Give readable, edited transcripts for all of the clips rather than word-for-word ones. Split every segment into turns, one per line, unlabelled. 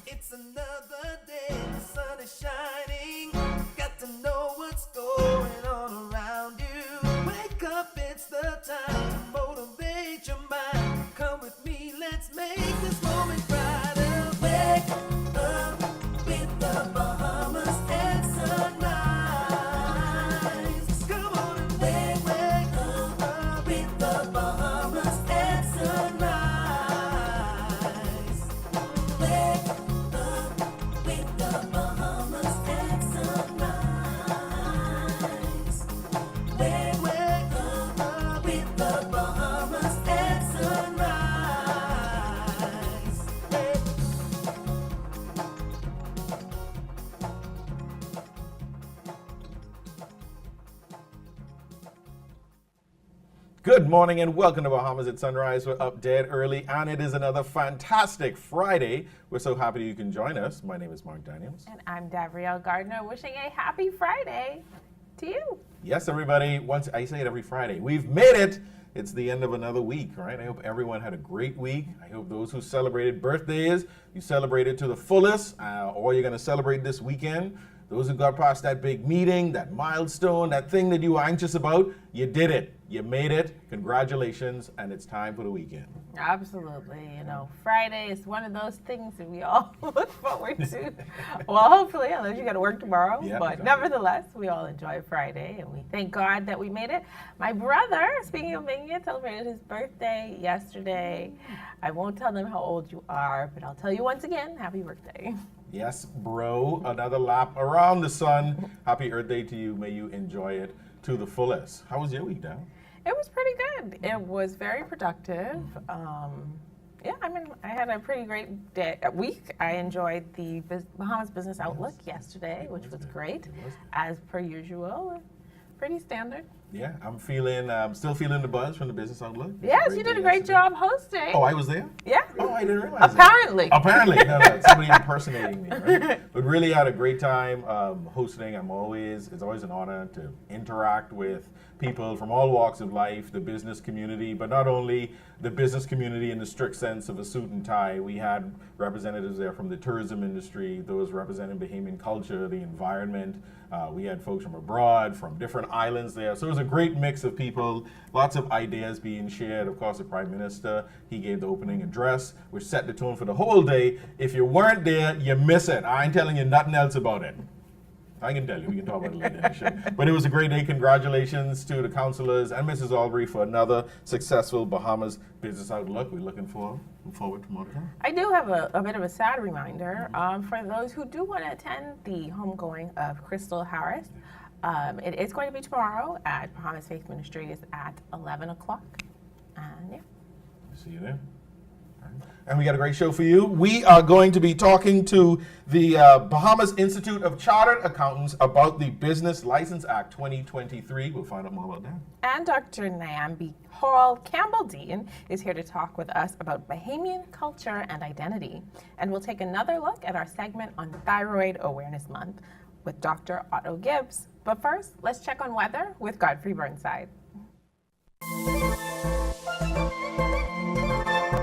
It's another day, the sun is shining. Got to know what's going on around you. Wake up, it's the time to motivate your mind. Come with me, let's make this moment brighter. Wake up with the Bahamas and sunrise. Come on and wake up with the Bahamas and sunrise. Wake up with the Bahamas and sunrise. Wake up with the Bahamas and sunrise.
Good morning and welcome to Bahamas at Sunrise. We're up dead early and it is another fantastic Friday. We're so happy you can join us. My name is Mark Daniels.
And I'm Davrielle Gardner, wishing a happy Friday to you.
Yes, everybody, once I say it every Friday, we've made it. It's the end of another week, right? I hope everyone had a great week. I hope those who celebrated birthdays, you celebrated to the fullest, or you're going to celebrate this weekend. Those who got past that big meeting, that milestone, that thing that you were anxious about, you did it. You made it. Congratulations, and it's time for the weekend.
Absolutely. You know, Friday is one of those things that we all look forward to. Well, hopefully, unless you got to work tomorrow.
Yeah,
but
exactly.
Nevertheless, we all enjoy Friday, and we thank God that we made it. My brother, speaking of making it, celebrated his birthday yesterday. I won't tell them how old you are, but I'll tell you once again, happy birthday.
Yes, bro, another lap around the sun. Happy Earth Day to you. May you enjoy it to the fullest. How was your week, Dan?
It was pretty good. It was very productive. Yeah, I mean, I had a pretty great week. I enjoyed the Bahamas Business Outlook yesterday, which was great, as per usual. Pretty standard.
Yeah, I'm still feeling the buzz from the Business Outlook. It was
Yes,
great
you did
day
a great
yesterday.
job hosting.
Oh, I was there?
Yeah.
Oh, I didn't realize
Apparently.
that. Apparently. No, somebody impersonating me, right? But really had a great time hosting. It's always an honor to interact with people from all walks of life, the business community, but not only the business community in the strict sense of a suit and tie. We had representatives there from the tourism industry, those representing Bahamian culture, the environment. We had folks from abroad, from different islands there. So it was a great mix of people, lots of ideas being shared. Of course, the Prime Minister, he gave the opening address, which set the tone for the whole day. If you weren't there, you miss it. I ain't telling you nothing else about it. I can tell you, we can talk about it later in the show. But it was a great day. Congratulations to the councillors and Mrs. Albury for another successful Bahamas Business Outlook. We're looking forward to more to come.
I do have a bit of a sad reminder for those who do want to attend the homegoing of Crystal Harris. It is going to be tomorrow at Bahamas Faith Ministries at 11 o'clock. And yeah.
See you there. All right. And we got a great show for you. We are going to be talking to the Bahamas Institute of Chartered Accountants about the Business License Act 2023. We'll find out more about that.
And Dr. Nyambi Hall Campbell-Dean is here to talk with us about Bahamian culture and identity. And we'll take another look at our segment on Thyroid Awareness Month with Dr. Otto Gibbs. But first, let's check on weather with Godfrey Burnside.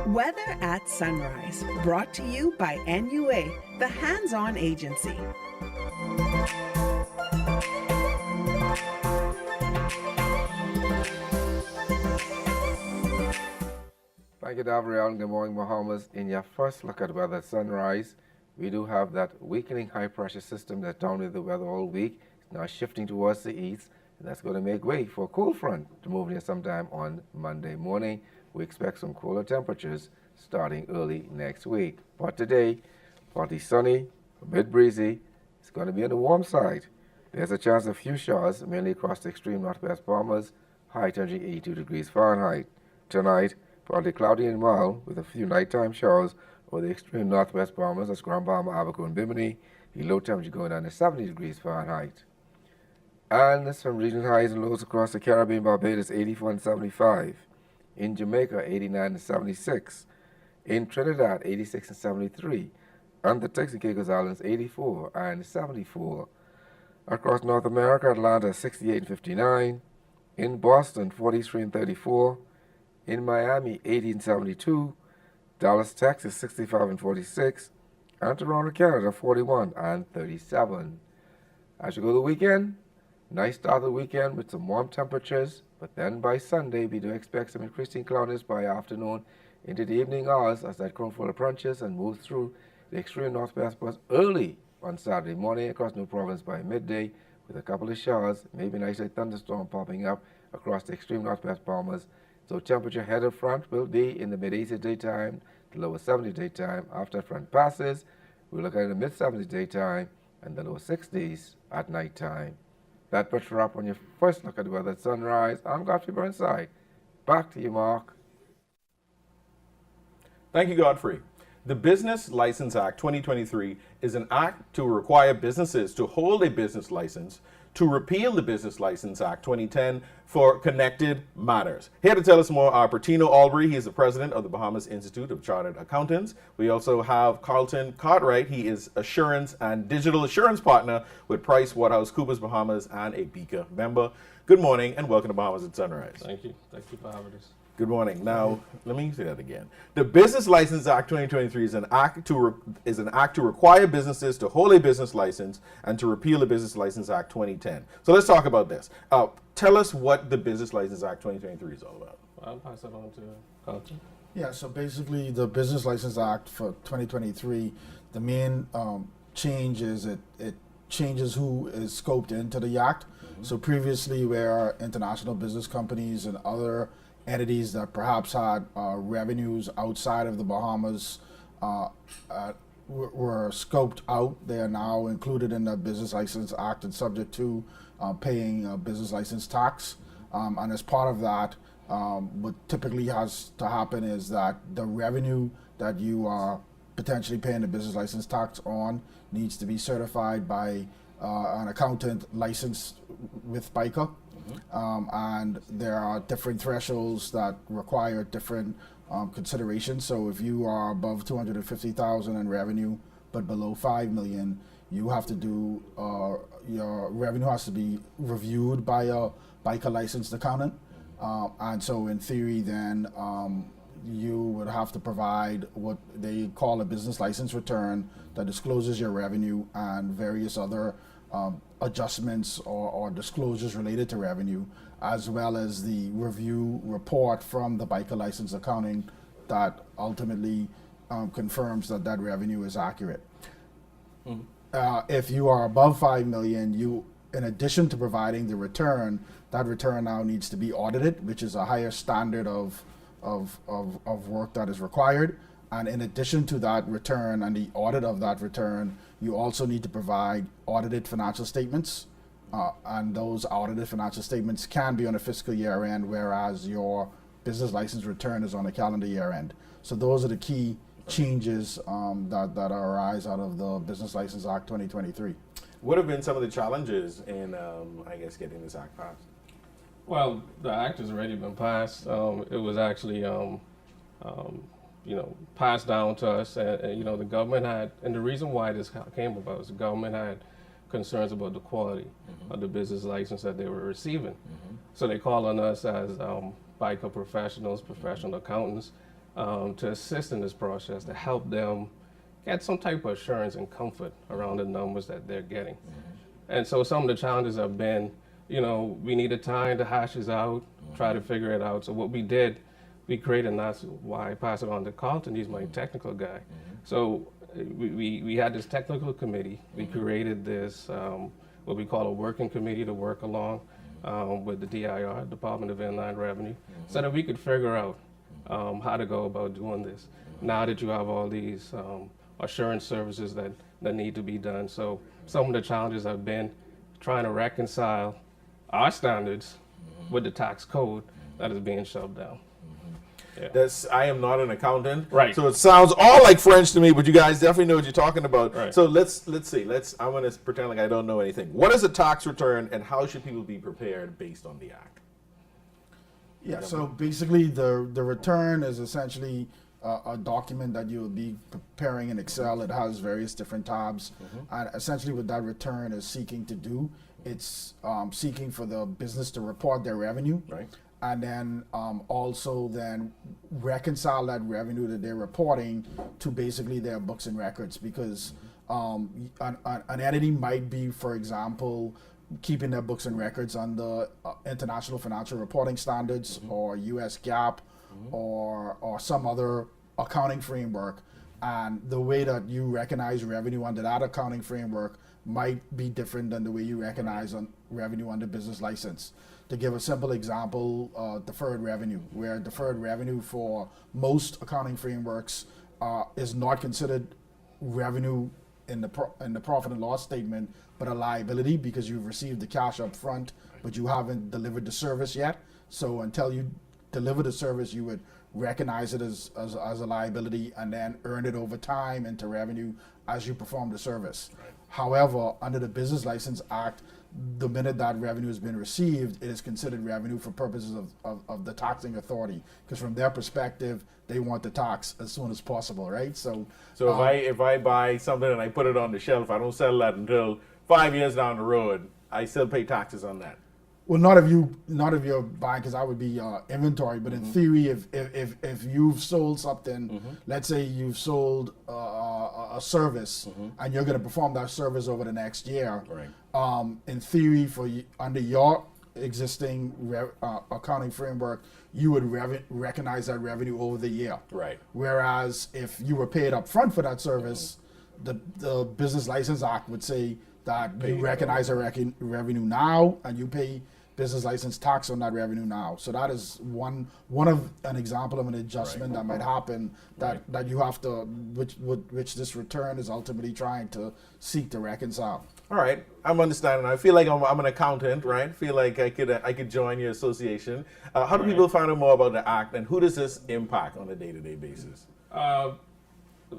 Weather at Sunrise, brought to you by NUA, the hands-on agency.
Thank you, Davrielle, and good morning, Bahamas. In your first look at weather at sunrise, we do have that weakening high-pressure system that dominated the weather all week. It's now shifting towards the east, and that's going to make way for a cool front to move here sometime on Monday morning. We expect some cooler temperatures starting early next week. But today, partly sunny, a bit breezy. It's going to be on the warm side. There's a chance of a few showers, mainly across the extreme northwest Bahamas, high temperature 82 degrees Fahrenheit. Tonight, partly cloudy and mild, with a few nighttime showers over the extreme northwest Bahamas, that's Grand Bahama, Abaco, and Bimini. The low temperature going down to 70 degrees Fahrenheit. And some regional highs and lows across the Caribbean, Barbados, 84 and 75. In Jamaica, 89 and 76. In Trinidad, 86 and 73. And the Turks and Caicos Islands, 84 and 74. Across North America, Atlanta, 68 and 59. In Boston, 43 and 34. In Miami, 80 and 72. Dallas, Texas, 65 and 46. and Toronto, Canada, 41 and 37. As you go to the weekend, nice start of the weekend with some warm temperatures, but then by Sunday we do expect some increasing cloudiness by afternoon into the evening hours as that crowful approaches and moves through the extreme northwest plus early on Saturday morning across New Province by midday with a couple of showers, maybe an isolated thunderstorm popping up across the extreme northwest Bahamas. So temperature head of front will be in the mid-80s daytime, the lower 70s daytime. After front passes, we'll look at the mid-70s daytime and the lower 60s at nighttime. That puts a wrap on your first look at the weather at sunrise. I'm Godfrey Burnside. Back to you, Mark.
Thank you, Godfrey. The Business License Act 2023 is an act to require businesses to hold a business license, to repeal the Business License Act 2010 for connected matters. Here to tell us more are Bertino Albury. He is the president of the Bahamas Institute of Chartered Accountants. We also have Carlton Cartwright. He is assurance and digital assurance partner with PricewaterhouseCoopers Bahamas and a BICA member. Good morning and welcome to Bahamas at Sunrise.
Thank you. Thank you for having us.
Good morning. Now, let me say that again. The Business License Act 2023 is an act to require businesses to hold a business license and to repeal the Business License Act 2010. So let's talk about this. Tell us what the Business License Act 2023 is all about.
I'll pass it on to Carlton.
Yeah, so basically the Business License Act for 2023, the main change is it changes who is scoped into the act. So previously where international business companies and other entities that perhaps had revenues outside of the Bahamas were scoped out. They are now included in the Business License Act and subject to paying business license tax. And as part of that, what typically has to happen is that the revenue that you are potentially paying the business license tax on needs to be certified by an accountant licensed with BICA. And there are different thresholds that require different considerations. So if you are above 250,000 in revenue but below 5 million, you have to do your revenue has to be reviewed by a BICA licensed accountant. And so in theory then you would have to provide what they call a business license return that discloses your revenue and various other adjustments or disclosures related to revenue, as well as the review report from the BICA license accounting that ultimately confirms that that revenue is accurate. If you are above 5 million, you, in addition to providing the return, that return now needs to be audited, which is a higher standard of work that is required. And in addition to that return and the audit of that return, you also need to provide audited financial statements. And those audited financial statements can be on a fiscal year end, whereas your business license return is on a calendar year end. So those are the key changes that arise out of the Business License Act 2023.
What have been some of the challenges in, I guess, getting this act passed?
Well, the act has already been passed. It was actually, passed down to us. The government had, and the reason why this came about is the government had concerns about the quality of the business license that they were receiving. So they called on us as BICA professionals, professional accountants, to assist in this process, to help them get some type of assurance and comfort around the numbers that they're getting. And so some of the challenges have been, we needed time to hash this out, try to figure it out. So what we did, we created, and that's why I pass it on to Carlton, he's my technical guy. So we had this technical committee. We created this, what we call a working committee to work along with the DIR, Department of Inland Revenue, so that we could figure out how to go about doing this. Now that you have all these assurance services that need to be done. So some of the challenges have been trying to reconcile our standards with the tax code that is being shoved down. Yeah.
I am not an accountant,
Right.
So it sounds all like French to me, but you guys definitely know what you're talking about.
Right.
So let's see. I'm going to pretend like I don't know anything. What is a tax return, and how should people be prepared based on the act?
Yeah, so basically the return is essentially a document that you'll be preparing in Excel. It has various different tabs. And essentially what that return is seeking to do, it's seeking for the business to report their revenue.
Right.
and then also then reconcile that revenue that they're reporting to basically their books and records, because an entity might be, for example, keeping their books and records under international financial reporting standards or US GAAP or some other accounting framework, and the way that you recognize revenue under that accounting framework might be different than the way you recognize revenue under business license. To give a simple example, deferred revenue, where deferred revenue for most accounting frameworks is not considered revenue in the profit and loss statement, but a liability because you've received the cash up front, but you haven't delivered the service yet. So until you deliver the service, you would recognize it as a liability and then earn it over time into revenue as you perform the service. However, under the Business License Act, the minute that revenue has been received, it is considered revenue for purposes of the taxing authority, because from their perspective, they want the tax as soon as possible, right? So
if I buy something and I put it on the shelf, I don't sell that until 5 years down the road, I still pay taxes on that.
well, not if you're buying, because that would be inventory. But in theory, if you've sold something, let's say you've sold a service, and you're going to perform that service over the next year, in theory, under your existing accounting framework, you would recognize that revenue over the year.
Right.
Whereas if you were paid up front for that service, the Business License Act would say that you recognize the revenue now, and you pay business license tax on that revenue now. So that is one of an example of an adjustment that might happen that you have to, which this return is ultimately trying to seek to reconcile.
All right, I'm understanding. I feel like I'm an accountant, right? I feel like I could join your association. How do people find out more about the act, and who does this impact on a day-to-day basis?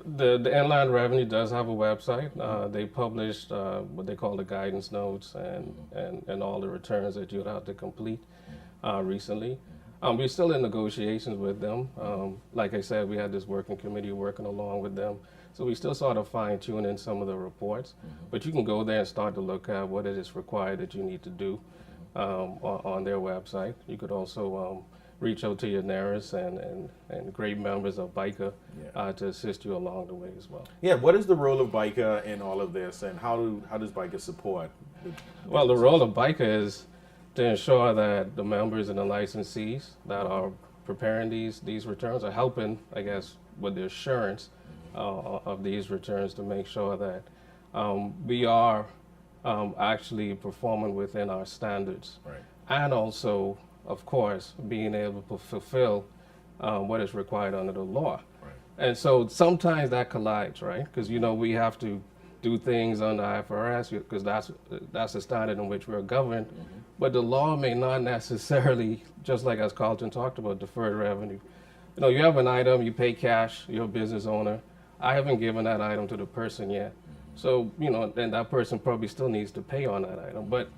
The Inland Revenue does have a website. They published what they call the guidance notes and all the returns that you'd have to complete recently. We're still in negotiations with them. Like I said, we had this working committee working along with them. So we still sort of fine-tuning some of the reports. But you can go there and start to look at what it is required that you need to do on their website. You could also reach out to your NARIS and great members of BICA to assist you along the way as well.
Yeah, what is the role of BICA in all of this, and how does BICA support?
Well, the role of BICA is to ensure that the members and the licensees that are preparing these returns are helping, I guess, with the assurance of these returns to make sure that we are actually performing within our standards.
Right.
And also, of course, being able to fulfill what is required under the law.
Right.
And so sometimes that collides, right? Because, we have to do things under IFRS because that's the standard in which we're governed. But the law may not necessarily, just like as Carlton talked about, deferred revenue. You have an item, you pay cash, you're a business owner. I haven't given that item to the person yet. So, then that person probably still needs to pay on that item. But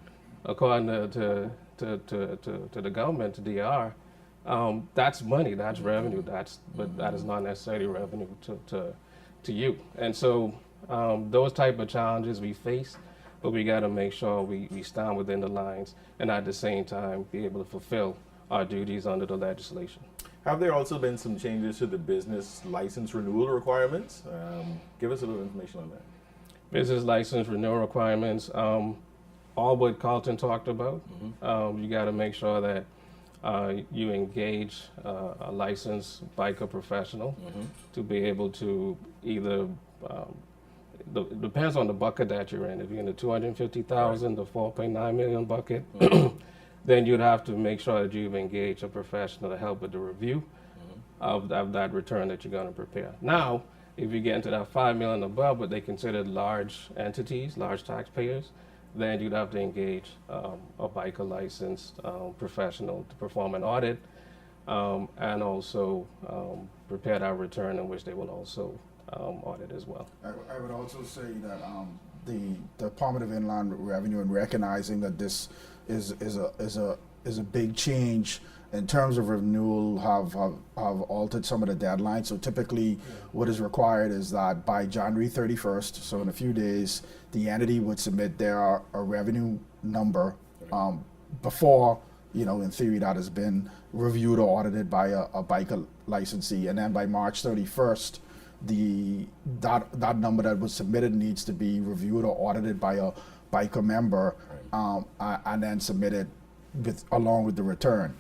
according to the government, to DR, that's money, that's revenue, but that is not necessarily revenue to you. And so those type of challenges we face, but we got to make sure we stand within the lines and at the same time be able to fulfill our duties under the legislation.
Have there also been some changes to the business license renewal requirements? Give us a little information on that.
Business license renewal requirements, all what Carlton talked about. You got to make sure that you engage a licensed BICA professional to be able to either, depends on the bucket that you're in. If you're in the 250,000, the 4.9 million bucket, then you'd have to make sure that you've engaged a professional to help with the review of that return that you're going to prepare. Now, if you get into that 5 million above, but they considered large entities, large taxpayers, then you'd have to engage a BICA licensed professional to perform an audit and also prepare that return in which they will also audit as well.
I would also say that the Department of Inland Revenue, in recognizing that this is a big change in terms of renewal, have altered some of the deadlines. So typically what is required is that by January 31st, so in a few days, the entity would submit their revenue number before in theory, that has been reviewed or audited by a biker licensee. And then by March 31st, that number that was submitted needs to be reviewed or audited by a biker member, and then submitted along with the return.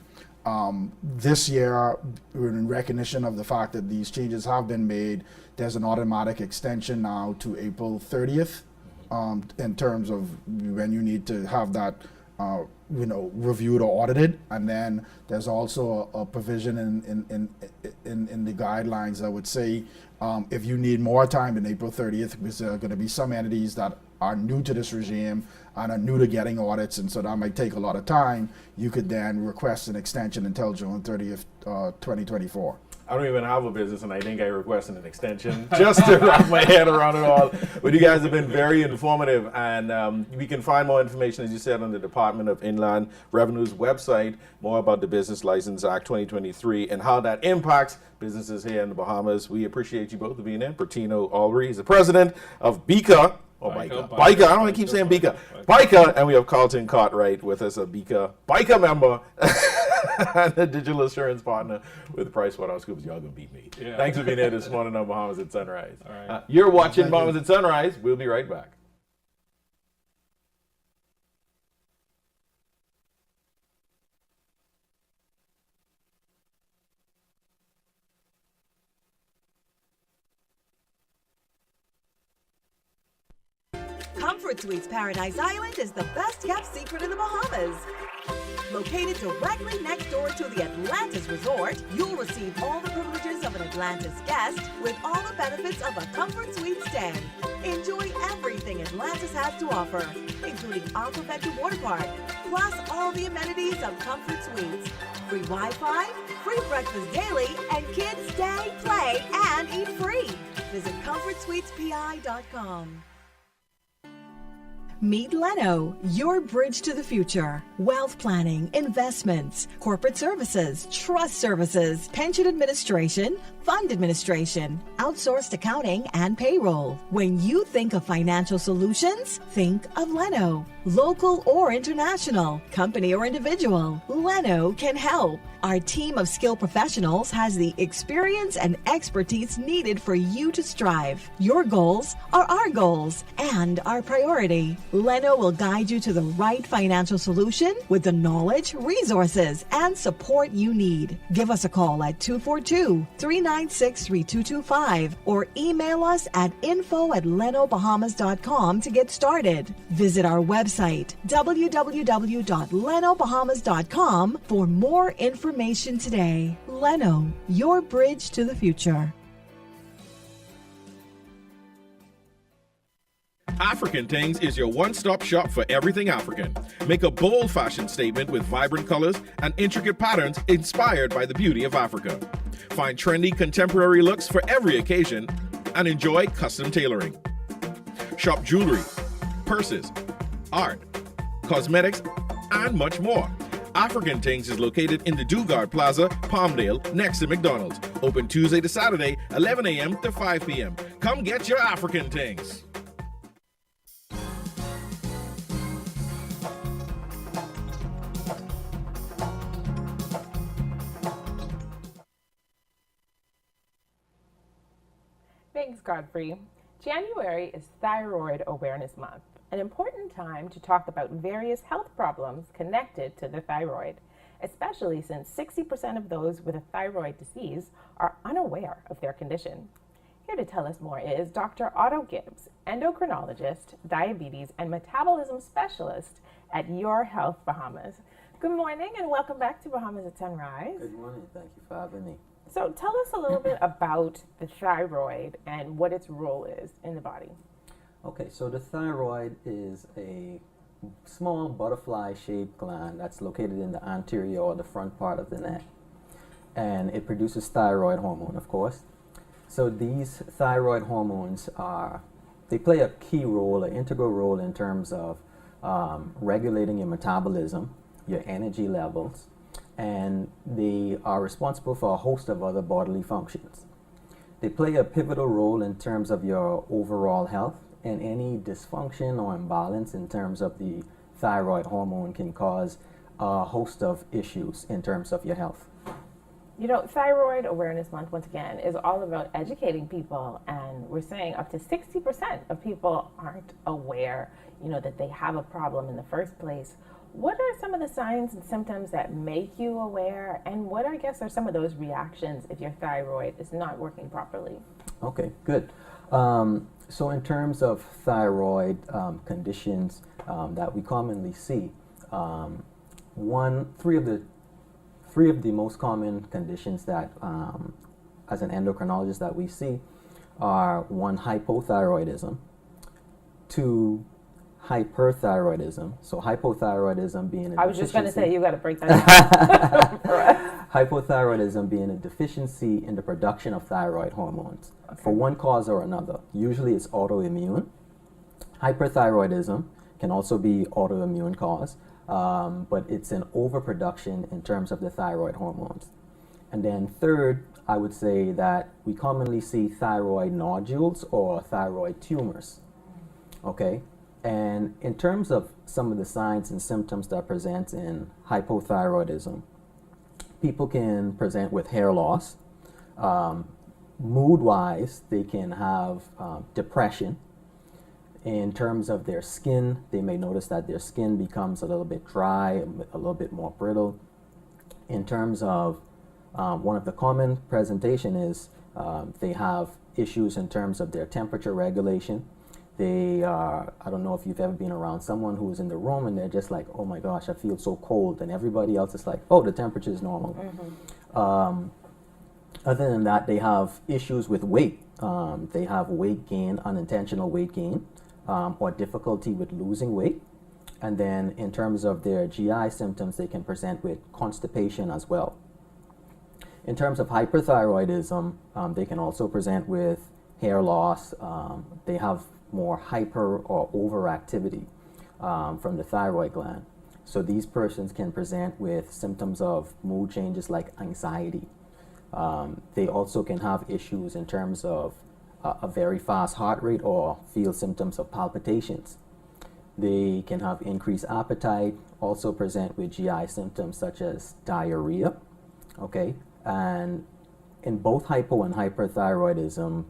This year, in recognition of the fact that these changes have been made, there's an automatic extension now to April 30th in terms of when you need to have that reviewed or audited. And then there's also a provision in the guidelines that would say if you need more time than April 30th, because there are going to be some entities that are new to this regime and are new to getting audits, and so that might take a lot of time, you could then request an extension until June 30th, 2024.
I don't even have a business, and I think I requested an extension just to wrap my head around it all. But you guys have been very informative, and we can find more information, as you said, on the Department of Inland Revenue's website, more about the Business License Act 2023 and how that impacts businesses here in the Bahamas. We appreciate you both for being in. Bertino Albury is the president of BICA. Biker. I don't want to keep saying Bika. Biker, and we have Carlton Cartwright with us, a Biker member and a digital assurance partner with PricewaterhouseCoopers. Y'all gonna beat me. Yeah. Thanks for being here this morning on Bahamas at Sunrise. All right. You're watching Bahamas at Sunrise. We'll be right back.
Comfort Suites Paradise Island is the best kept secret in the Bahamas. Located directly next door to the Atlantis Resort, you'll receive all the privileges of an Atlantis guest with all the benefits of a Comfort Suite stay. Enjoy everything Atlantis has to offer, including our perfected water park, plus all the amenities of Comfort Suites. Free Wi-Fi, free breakfast daily, and kids stay, play, and eat free. Visit ComfortSuitesPI.com. Meet Leno, your bridge to the future. Wealth planning, investments, corporate services, trust services, pension administration, fund administration, outsourced accounting, and payroll. When you think of financial solutions, think of Leno. Local or international, company or individual, Leno can help. Our team of skilled professionals has the experience and expertise needed for you to strive. Your goals are our goals and our priority. Leno will guide you to the right financial solution with the knowledge, resources, and support you need. Give us a call at 242-396-3225 or email us at info@lenobahamas.com to get started. Visit our website, www.lenobahamas.com, for more information today. Leno, your bridge to the future.
African Things is your one-stop shop for everything African. Make a bold fashion statement with vibrant colors and intricate patterns inspired by the beauty of Africa. Find trendy contemporary looks for every occasion and enjoy custom tailoring. Shop jewelry, purses, art, cosmetics, and much more. African Things is located in the Dugard Plaza, Palmdale, next to McDonald's. Open Tuesday to Saturday, 11 a.m. to 5 p.m. Come get your African Things.
Thanks, Godfrey. January is Thyroid Awareness Month, an important time to talk about various health problems connected to the thyroid, especially since 60% of those with a thyroid disease are unaware of their condition. Here to tell us more is Dr. Otto Gibbs, endocrinologist, diabetes, and metabolism specialist at Your Health Bahamas. Good morning and welcome back to Bahamas at Sunrise.
Good morning. Thank you for having me.
So tell us a little bit about the thyroid and what its role is in the body.
Okay, so the thyroid is a small butterfly-shaped gland that's located in the anterior or the front part of the neck. And it produces thyroid hormone, of course. So these thyroid hormones they play a key role, an integral role in terms of regulating your metabolism, your energy levels, and they are responsible for a host of other bodily functions. They play a pivotal role in terms of your overall health, and any dysfunction or imbalance in terms of the thyroid hormone can cause a host of issues in terms of your health.
You know, Thyroid Awareness Month, once again, is all about educating people, and we're saying up to 60% of people aren't aware, you know, that they have a problem in the first place. What are some of the signs and symptoms that make you aware, and what, I guess, are some of those reactions if your thyroid is not working properly?
Okay, good. So in terms of thyroid conditions that we commonly see, three of the most common conditions that, as an endocrinologist, that we see are: one, hypothyroidism; two, hyperthyroidism. So hypothyroidism being a
I was just going to
deficiency-
say, you got to break that down for us.
Hypothyroidism being a deficiency in the production of thyroid hormones for one cause or another. Usually it's autoimmune. Hyperthyroidism can also be autoimmune cause, but it's an overproduction in terms of the thyroid hormones. And then third, I would say that we commonly see thyroid nodules or thyroid tumors. Okay? And in terms of some of the signs and symptoms that present in hypothyroidism, people can present with hair loss. Mood-wise, they can have depression. In terms of their skin, they may notice that their skin becomes a little bit dry, a little bit more brittle. In terms of one of the common presentation is they have issues in terms of their temperature regulation. They are, I don't know if you've ever been around someone who's in the room and they're just like, oh my gosh, I feel so cold. And everybody else is like, oh, the temperature is normal. Mm-hmm. Other than that, they have issues with weight. They have weight gain, unintentional weight gain, or difficulty with losing weight. And then in terms of their GI symptoms, they can present with constipation as well. In terms of hyperthyroidism, they can also present with hair loss. They have more hyper or overactivity from the thyroid gland. So these persons can present with symptoms of mood changes like anxiety. They also can have issues in terms of a very fast heart rate or feel symptoms of palpitations. They can have increased appetite, also present with GI symptoms such as diarrhea. Okay, and in both hypo and hyperthyroidism,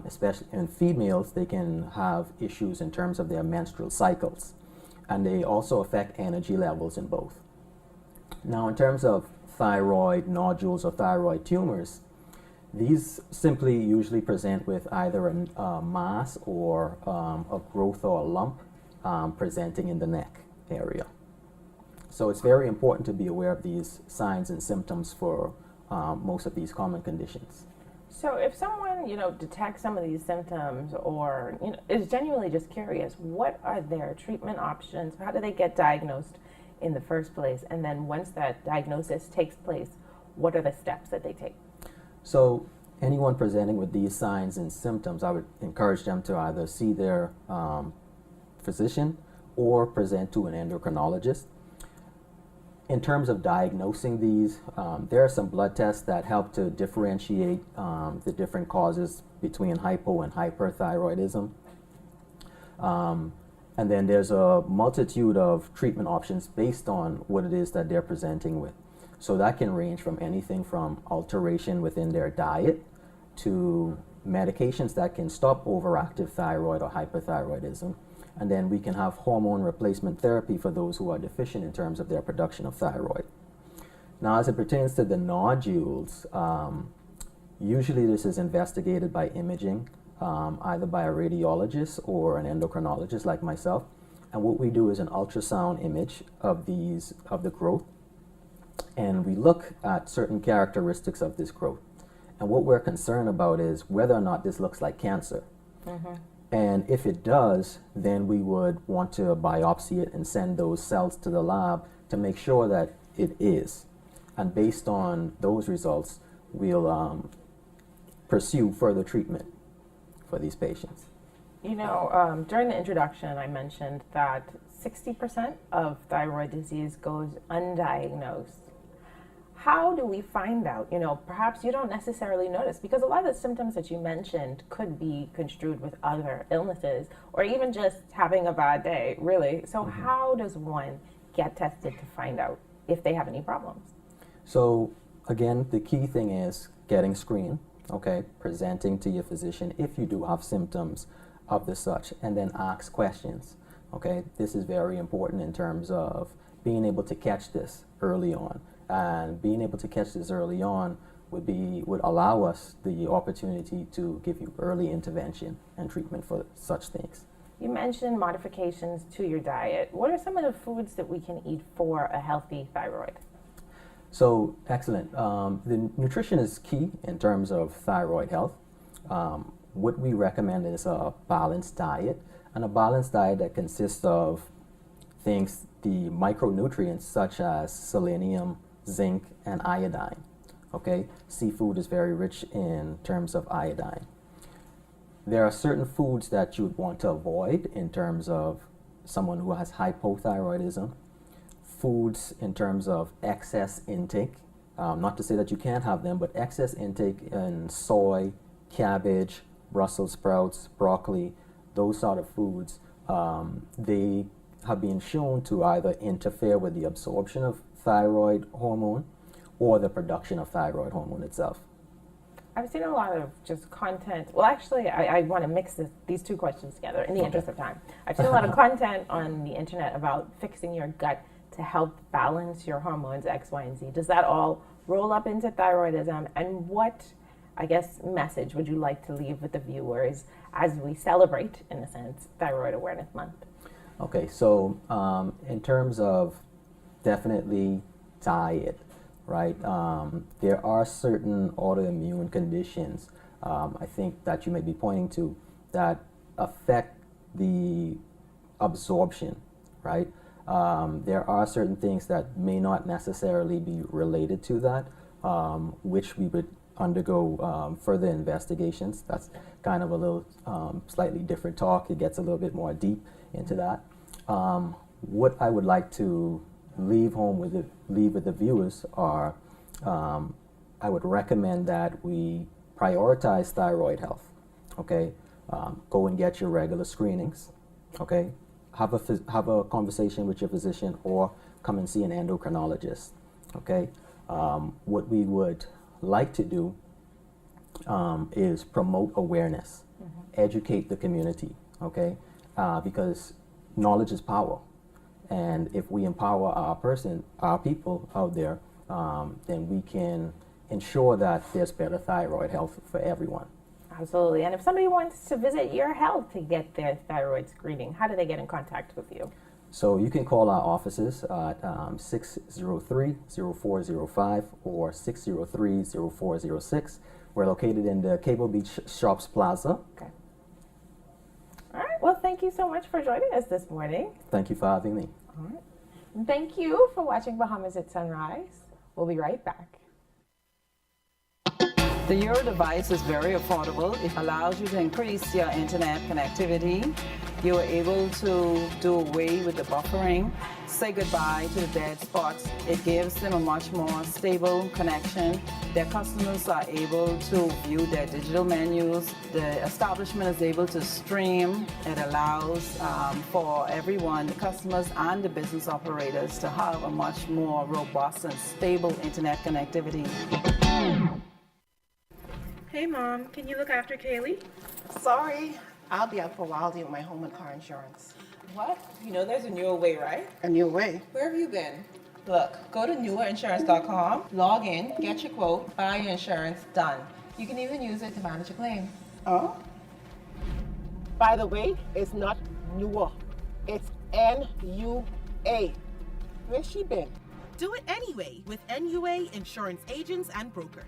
especially in females, they can have issues in terms of their menstrual cycles, and they also affect energy levels in both. Now, in terms of thyroid nodules or thyroid tumors, these simply usually present with either a mass or a growth or a lump presenting in the neck area. So it's very important to be aware of these signs and symptoms for most of these common conditions.
So if someone, you know, detects some of these symptoms or, you know, is genuinely just curious, what are their treatment options? How do they get diagnosed in the first place? And then once that diagnosis takes place, what are the steps that they take?
So anyone presenting with these signs and symptoms, I would encourage them to either see their physician or present to an endocrinologist. In terms of diagnosing these, there are some blood tests that help to differentiate the different causes between hypo and hyperthyroidism. And then there's a multitude of treatment options based on what it is that they're presenting with. So that can range from anything from alteration within their diet to medications that can stop overactive thyroid or hyperthyroidism. And then we can have hormone replacement therapy for those who are deficient in terms of their production of thyroid. Now, as it pertains to the nodules, usually this is investigated by imaging, either by a radiologist or an endocrinologist like myself. And what we do is an ultrasound image of the growth, and we look at certain characteristics of this growth. And what we're concerned about is whether or not this looks like cancer. Mm-hmm. And if it does, then we would want to biopsy it and send those cells to the lab to make sure that it is. And based on those results, we'll pursue further treatment for these patients.
You know, during the introduction, I mentioned that 60% of thyroid disease goes undiagnosed. How do we find out? You know, perhaps you don't necessarily notice, because a lot of the symptoms that you mentioned could be construed with other illnesses or even just having a bad day, really. So how does one get tested to find out if they have any problems?
So again, the key thing is getting screened, okay, presenting to your physician if you do have symptoms of the such, and then ask questions, okay? This is very important in terms of being able to catch this early on. And being able to catch this early on would allow us the opportunity to give you early intervention and treatment for such things.
You mentioned modifications to your diet. What are some of the foods that we can eat for a healthy thyroid?
So, excellent. The nutrition is key in terms of thyroid health. What we recommend is a balanced diet, and a balanced diet that consists of things, the micronutrients such as selenium, zinc, and iodine. Okay, seafood is very rich in terms of iodine. There are certain foods that you would want to avoid in terms of someone who has hypothyroidism. Foods in terms of excess intake, not to say that you can't have them, but excess intake in soy, cabbage, Brussels sprouts, broccoli, those sort of foods, they have been shown to either interfere with the absorption of thyroid hormone or the production of thyroid hormone itself.
I've seen a lot of just content. Well, actually, I want to mix these two questions together in the interest of time. I've seen a lot of content on the internet about fixing your gut to help balance your hormones X, Y, and Z. Does that all roll up into thyroidism? And what, I guess, message would you like to leave with the viewers as we celebrate, in a sense, Thyroid Awareness Month?
Okay, so in terms of definitely diet, right? There are certain autoimmune conditions, I think, that you may be pointing to that affect the absorption, right? There are certain things that may not necessarily be related to that, which we would undergo further investigations. That's kind of a little slightly different talk. It gets a little bit more deep into that. What I would like to leave with the viewers are, I would recommend that we prioritize thyroid health. Okay, go and get your regular screenings. Okay, have a conversation with your physician or come and see an endocrinologist. Okay, what we would like to do is promote awareness, educate the community. Okay, because knowledge is power. And if we empower our people out there, then we can ensure that there's better thyroid health for everyone.
Absolutely. And if somebody wants to visit your health to get their thyroid screening, how do they get in contact with you?
So you can call our offices at 603-0405 or 603-0406. We're located in the Cable Beach Shops Plaza.
Okay. All right. Well, thank you so much for joining us this morning.
Thank you for having me.
All right. And thank you for watching Bahamas at Sunrise. We'll be right back.
The Euro device is very affordable. It allows you to increase your internet connectivity. You are able to do away with the buffering, say goodbye to the dead spots. It gives them a much more stable connection. Their customers are able to view their digital menus. The establishment is able to stream. It allows for everyone, the customers and the business operators, to have a much more robust and stable internet connectivity.
Hey Mom, can you look after Kaylee?
Sorry, I'll be out for a while dealing with my home and car insurance.
What? You know there's a newer way, right?
A new way?
Where have you been? Look, go to newerinsurance.com, log in, get your quote, buy your insurance, done. You can even use it to manage a claim.
Oh? By the way, it's not newer. It's N-U-A. Where's she been?
Do it anyway with NUA Insurance Agents and Brokers.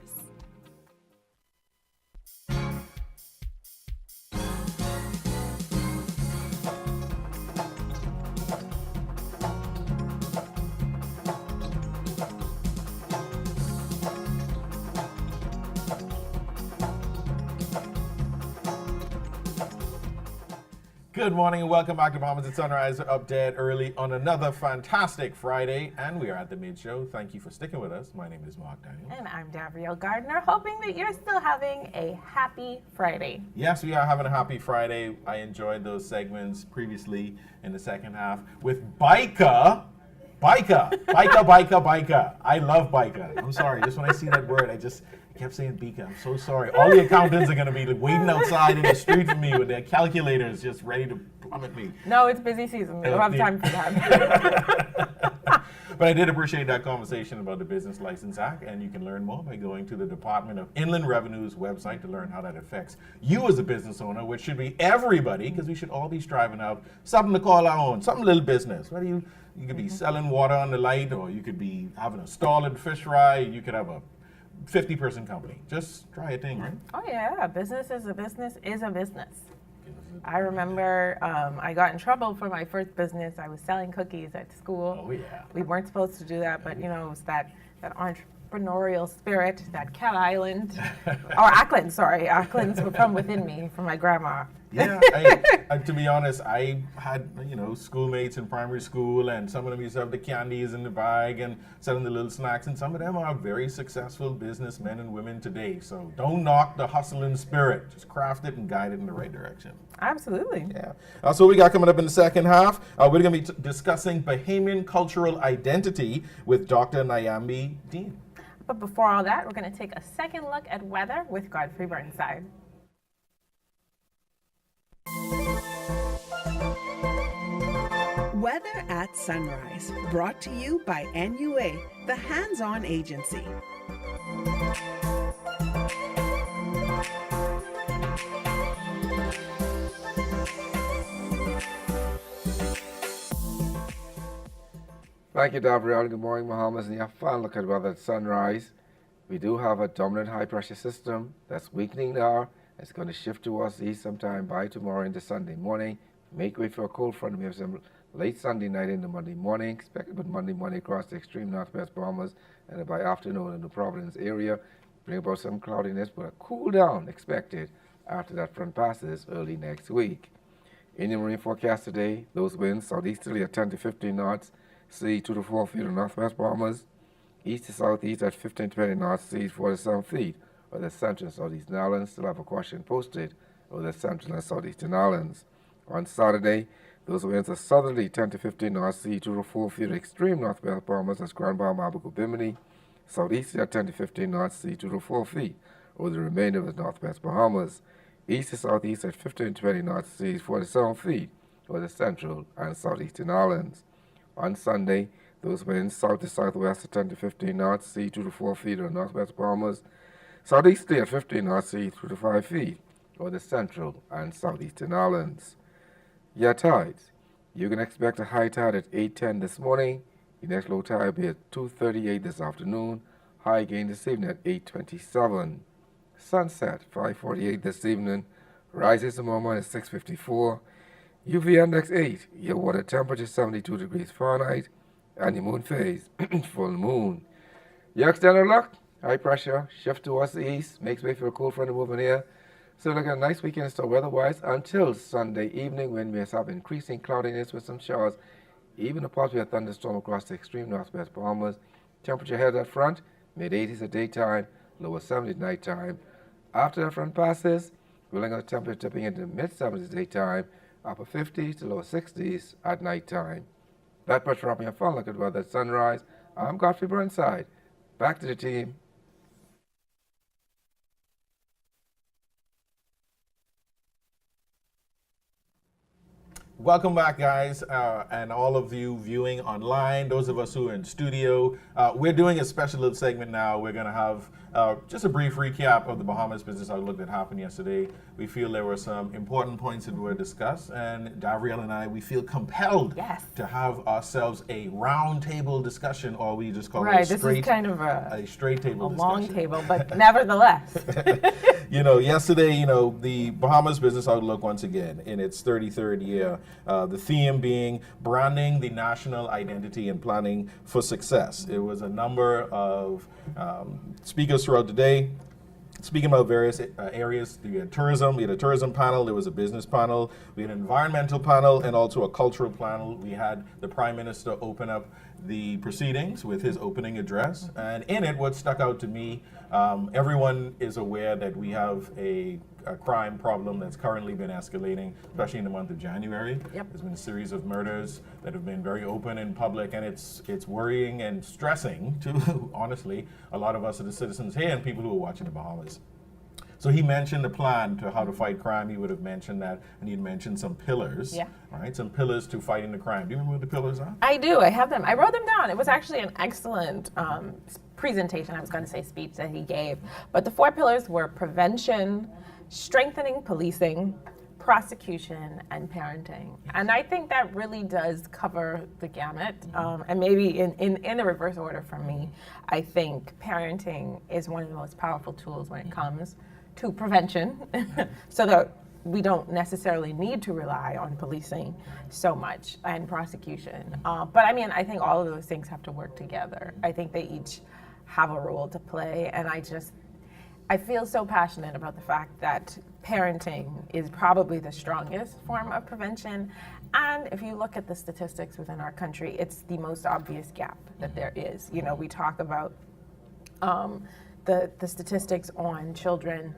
Good morning and welcome back to Bahamas at Sunrise, up dead early on another fantastic Friday, and we are at the mid-show. Thank you for sticking with us. My name is Mark Daniel.
And I'm Gabrielle Gardner, hoping that you're still having a happy Friday.
Yes, we are having a happy Friday. I enjoyed those segments previously in the second half with Biker Biker, biker, biker, biker. I love biker. I'm sorry, just when I see that word, I kept saying biker. I'm so sorry. All the accountants are going to be waiting outside in the street for me with their calculators just ready to plummet me.
No, it's busy season. We don't have time for that.
But I did appreciate that conversation about the Business License Act, and you can learn more by going to the Department of Inland Revenue's website to learn how that affects you as a business owner, which should be everybody, because we should all be striving out something to call our own, something little business. Whether you could be selling water on the light, or you could be having a stall at Fish Fry, you could have a 50-person company. Just try a thing, right?
Oh yeah, business is a business is a business. I remember I got in trouble for my first business. I was selling cookies at school.
Oh yeah.
We weren't supposed to do that, but you know, it was that entrepreneurial spirit, that Cat Island, or Ackland, sorry. Acklands were from within me, from my grandma.
Yeah, to be honest, I had, schoolmates in primary school, and some of them used to have the candies in the bag and selling the little snacks, and some of them are very successful businessmen and women today. So don't knock the hustling spirit. Just craft it and guide it in the right direction.
Absolutely.
Yeah. So what we got coming up in the second half, we're going to be discussing Bahamian cultural identity with Dr. Nyambi Dean.
But before all that, we're going to take a second look at weather with Godfrey Burnside.
Weather at Sunrise, brought to you by NUA, the hands-on agency.
Thank you, Gabrielle. Good morning, Bahamas. And your final look at weather at sunrise. We do have a dominant high-pressure system that's weakening now. It's going to shift towards the east sometime by tomorrow into Sunday morning. Make way for a cold front. We have some late Sunday night into Monday morning. Expected with Monday morning across the extreme northwest Bahamas, and by afternoon in the Providence area. Bring about some cloudiness, but a cool down expected after that front passes early next week. In the marine forecast today, those winds southeasterly at 10 to 15 knots, sea 2 to 4 feet in northwest Bahamas, east to southeast at 15 to 20 knots, sea 4 to 7 feet, or the central and southeastern islands. Still have a caution posted over the central and southeastern islands. On Saturday, those winds are southerly 10 to 15 knots, sea 2 to 4 feet, extreme northwest Bahamas, that's Grand Bahama, Abaco, Bimini, southeasterly at 10 to 15 knots, sea 2 to 4 feet, over the remainder of the northwest Bahamas. East to southeast at 15 to 20 knots, seas 4 to 7 feet, over the central and southeastern islands. On Sunday, those winds south to southwest at 10 to 15 knots, sea 2 to 4 feet, over the northwest Bahamas. Southeasterly at 15 knots, sea 3 to 5 feet, over the central and southeastern islands. Your tides. You can expect a high tide at 8:10 this morning. The next low tide will be at 2:38 this afternoon. High again this evening at 8:27. Sunset 5:48 this evening. Rises tomorrow morning at 6:54. UV index 8. Your water temperature 72 degrees Fahrenheit. And your moon phase full moon. Your external look. High pressure shift towards the east. Makes way for a cold front to move in here. So look at a nice weekend still weather-wise until Sunday evening, when we have increasing cloudiness with some showers, even a possibility of thunderstorm across the extreme northwest Bahamas. Temperature headed at front, mid-80s at daytime, lower 70s at nighttime. After that front passes, we're looking at temperature tipping into mid-70s daytime, upper 50s to lower 60s at nighttime. That much wrapping up fun look at weather at sunrise. I'm Godfrey Burnside. Back to the team.
Welcome back, guys, and all of you viewing online, those of us who are in studio. We're doing a special little segment now. We're going to have just a brief recap of the Bahamas Business Outlook that happened yesterday. We feel there were some important points that were discussed, and Davriel and I, we feel compelled to have ourselves a round table discussion, or we just call it a straight,
this is kind of
a straight table discussion.
Long table, but nevertheless.
Yesterday, the Bahamas Business Outlook, once again, in its 33rd year, the theme being branding the national identity and planning for success. It was a number of speakers throughout the day speaking about various areas. We had tourism, we had a tourism panel, there was a business panel, we had an environmental panel, and also a cultural panel. We had the Prime Minister open up the proceedings with his opening address. And in it, what stuck out to me, everyone is aware that we have a crime problem that's currently been escalating, especially in the month of January.
Yep.
There's been a series of murders that have been very open in public, and it's worrying and stressing to, honestly, a lot of us as the citizens here and people who are watching the Bahamas. So he mentioned a plan to how to fight crime. He would have mentioned that, and he'd mentioned some pillars,
Yeah.
right? Some pillars to fighting the crime. Do you remember what the pillars are?
I do. I have them. I wrote them down. It was actually an excellent presentation, I was going to say speech that he gave. But the 4 pillars were prevention, strengthening policing, prosecution, and parenting. And I think that really does cover the gamut. And maybe in the reverse order for me, I think parenting is one of the most powerful tools when it comes to prevention, so that we don't necessarily need to rely on policing so much and prosecution. But I mean, I think all of those things have to work together. I think they each have a role to play, and I feel so passionate about the fact that parenting is probably the strongest form of prevention. And if you look at the statistics within our country, it's the most obvious gap that there is. You know, we talk about the statistics on children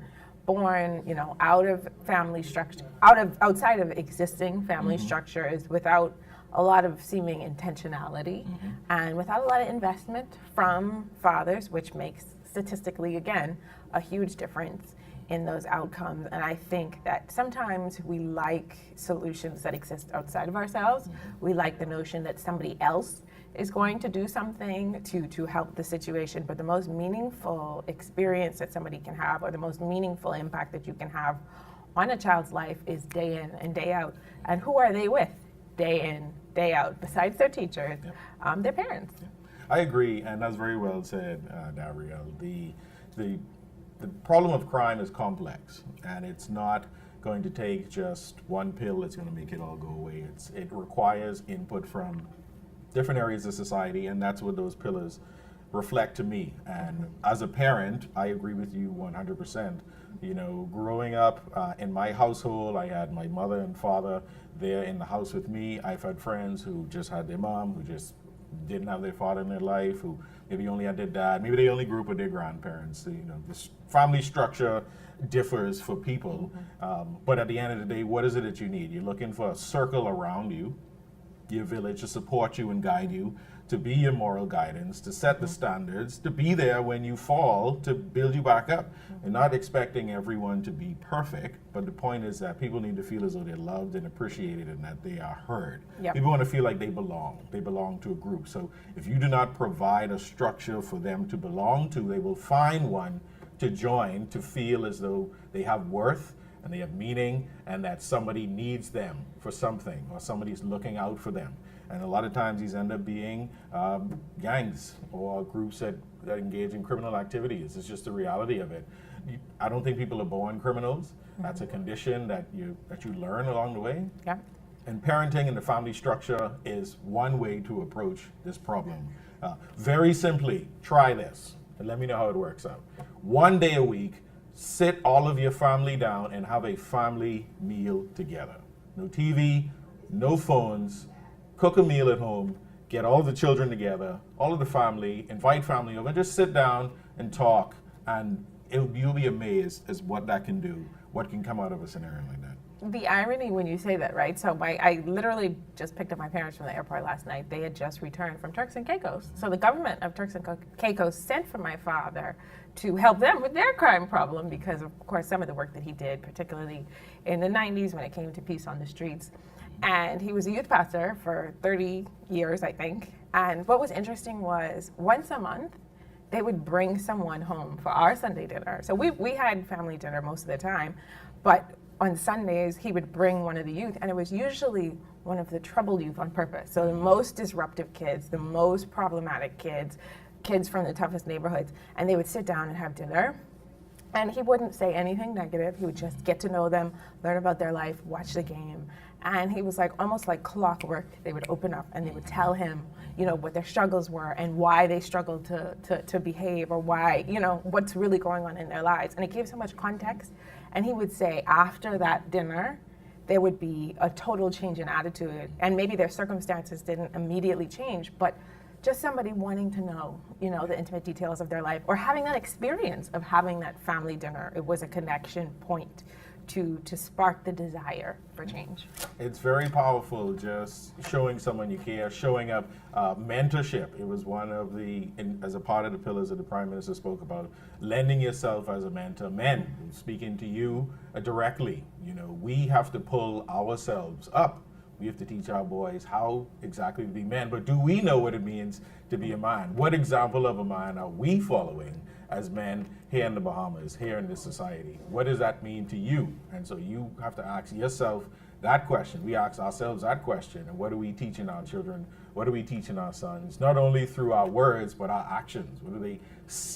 born, you know, out of family structure, outside of existing family structures, without a lot of seeming intentionality, and without a lot of investment from fathers, which makes statistically, again, a huge difference in those outcomes. And I think that sometimes we like solutions that exist outside of ourselves. We like the notion that somebody else is going to do something to help the situation, but the most meaningful experience that somebody can have, or the most meaningful impact that you can have on a child's life, is day in and day out. And who are they with day in, day out, besides their teachers? Their parents.
I agree, and that's very well said, Gabrielle. The problem of crime is complex, and it's not going to take just one pill that's going to make it all go away. It requires input from different areas of society, and that's what those pillars reflect to me. And as a parent, I agree with you 100%. You know, growing up in my household, I had my mother and father there in the house with me. I've had friends who just had their mom, who just didn't have their father in their life, who maybe only had their dad, maybe they only grew up with their grandparents. You know, this family structure differs for people, but at the end of the day, what is it that you need? You're looking for a circle around you, your village, to support you and guide you, to be your moral guidance, to set the standards, to be there when you fall, to build you back up. And not expecting everyone to be perfect, but the point is that people need to feel as though they're loved and appreciated and that they are heard.
Yep.
People want to feel like they belong to a group. So if you do not provide a structure for them to belong to, they will find one to join, to feel as though they have worth and they have meaning, and that somebody needs them for something, or somebody's looking out for them. And a lot of times these end up being gangs or groups that engage in criminal activities. It's just the reality of it. I don't think people are born criminals. That's a condition that you learn along the way.
Yeah.
And parenting and the family structure is one way to approach this problem. Very simply, try this and let me know how it works out. One day a week, sit all of your family down and have a family meal together. No TV, no phones, cook a meal at home, get all the children together, all of the family, invite family over, and just sit down and talk, and you'll be amazed as what that can do, what can come out of a scenario like that.
The irony when you say that, right? So I literally just picked up my parents from the airport last night. They had just returned from Turks and Caicos. So the government of Turks and Caicos sent for my father to help them with their crime problem, because of course some of the work that he did, particularly in the 90s when it came to peace on the streets. And he was a youth pastor for 30 years, I think. And what was interesting was once a month, they would bring someone home for our Sunday dinner. So we had family dinner most of the time, but on Sundays, he would bring one of the youth, and it was usually one of the troubled youth on purpose. So the most disruptive kids, the most problematic kids, kids from the toughest neighborhoods, and they would sit down and have dinner. And he wouldn't say anything negative. He would just get to know them, learn about their life, watch the game. And he was like almost like clockwork. They would open up and they would tell him, you know, what their struggles were and why they struggled to behave, or why, you know, what's really going on in their lives. And it gave so much context. And he would say after that dinner, there would be a total change in attitude. And maybe their circumstances didn't immediately change, but just somebody wanting to know, the intimate details of their life, or having that experience of having that family dinner. It was a connection point to spark the desire for change.
It's very powerful, just showing someone you care, showing up. Mentorship, it was one of as a part of the pillars that the Prime Minister spoke about, lending yourself as a mentor. Men, speaking to you directly, we have to pull ourselves up. We have to teach our boys how exactly to be men, but do we know what it means to be a man? What example of a man are we following as men here in the Bahamas, here in this society? What does that mean to you? And so you have to ask yourself that question. We ask ourselves that question. And what are we teaching our children? What are we teaching our sons? Not only through our words, but our actions. What do they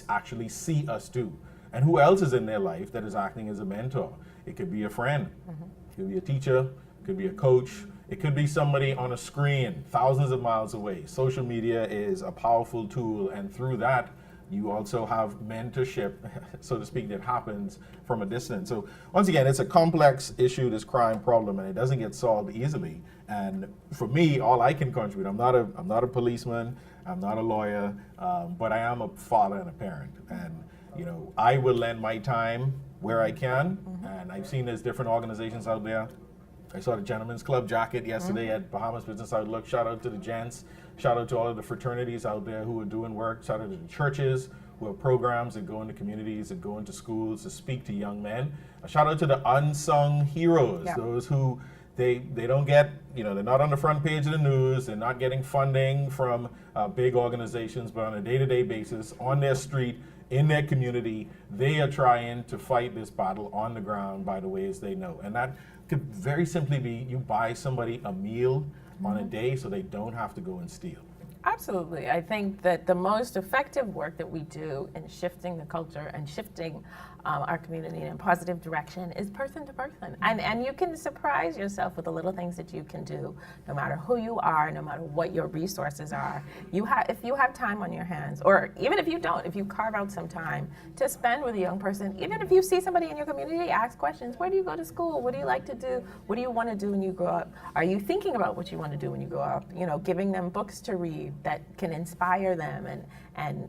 actually see us do? And who else is in their life that is acting as a mentor? It could be a friend. It could be a teacher. It could be a coach. It could be somebody on a screen thousands of miles away. Social media is a powerful tool, and through that, you also have mentorship, so to speak, that happens from a distance. So once again, it's a complex issue, this crime problem, and it doesn't get solved easily. And for me, all I can contribute, I'm not a policeman, I'm not a lawyer, but I am a father and a parent. And I will lend my time where I can, and I've seen there's different organizations out there. I saw the Gentlemen's Club jacket yesterday at Bahamas Business Outlook. Shout out to the gents. Shout out to all of the fraternities out there who are doing work. Shout out to the churches who have programs that go into communities, that go into schools to speak to young men. Shout out to the unsung heroes, those who they don't get, they're not on the front page of the news, they're not getting funding from big organizations, but on a day-to-day basis, on their street, in their community, they are trying to fight this battle on the ground by the ways they know. And that could very simply be you buy somebody a meal on a day so they don't have to go and steal.
Absolutely. I think that the most effective work that we do in shifting the culture and shifting our community in a positive direction is person to person. And you can surprise yourself with the little things that you can do, no matter who you are, no matter what your resources are. If you have time on your hands, or even if you don't, if you carve out some time to spend with a young person, even if you see somebody in your community, ask questions. Where do you go to school? What do you like to do? What do you want to do when you grow up? Are you thinking about what you want to do when you grow up? Giving them books to read that can inspire them and